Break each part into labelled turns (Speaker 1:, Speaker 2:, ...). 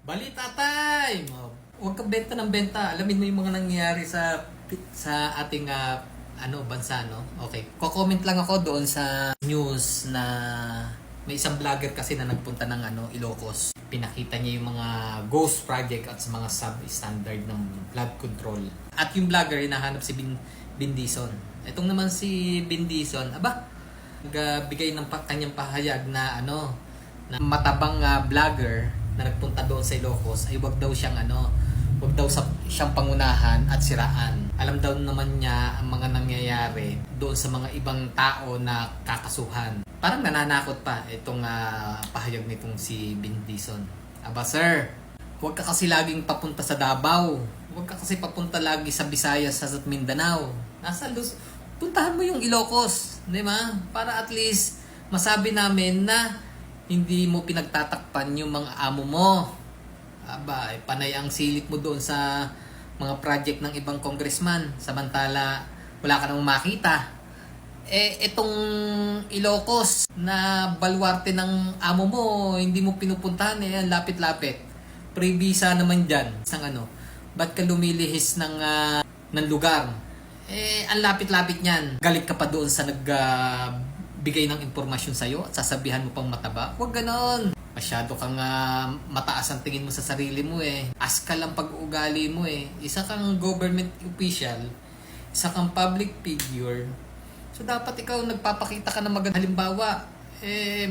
Speaker 1: Balita time! Oh, huwag kang benta ng benta. Alamin mo yung mga nangyayari sa ating bansa, no? Okay. Ko-comment lang ako doon sa news na may isang vlogger kasi na nagpunta ng Ilocos. Pinakita niya yung mga ghost project at sa mga substandard ng flood control. At yung vlogger, hinahanap si Bin Dizon. Itong naman si Bin Dizon, nagbigay ng kanyang pahayag na na matabang vlogger na nagpunta doon sa Ilocos ay wag daw siyang pangunahan at siraan. Alam daw naman niya ang mga nangyayari doon sa mga ibang tao na kakasuhan. Parang nananakot pa itong pahayag nitong si Bin Dizon. Aba sir, huwag ka kasi laging papunta sa Davao. Huwag ka kasi papunta lagi sa Visayas sa Mindanao. Puntahan mo yung Ilocos, di ba? Para at least masabi namin na hindi mo pinagtatakpan yung mga amo mo. Aba, panay ang silit mo doon sa mga project ng ibang congressman. Samantala, wala ka namang makita. Itong Ilocos na baluarte ng amo mo, hindi mo pinupuntahan, lapit-lapit. Pre-visa naman dyan. Ba't ka lumilihis ng lugar? Ang lapit-lapit niyan. Galit ka pa doon sa bigay ng impormasyon sa'yo at sasabihan mo pang mataba. Huwag ganon. Masyado kang mataas ang tingin mo sa sarili mo Askal ang pag-uugali mo Isa kang government official, isa kang public figure. So dapat ikaw nagpapakita ka ng magandang halimbawa.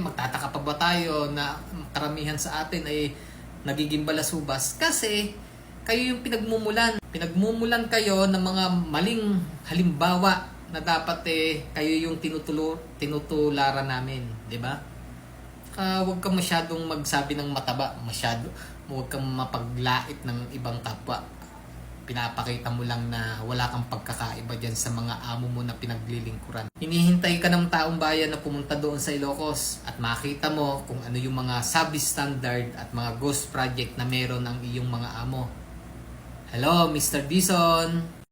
Speaker 1: Magtataka pa ba tayo na karamihan sa atin ay nagiging balasubas kasi kayo yung pinagmumulan. Pinagmumulan kayo ng mga maling halimbawa na dapat kayo yung tinutularan namin, di ba? Huwag kang masyadong magsabi ng mataba, huwag kang mapaglait ng ibang kapwa. Pinapakita mo lang na wala kang pagkakaiba dyan sa mga amo mo na pinaglilingkuran. Hinihintay ka ng taong bayan na pumunta doon sa Ilocos at makita mo kung ano yung mga substandard at mga ghost project na meron ang iyong mga amo. Hello, Mr. Dizon!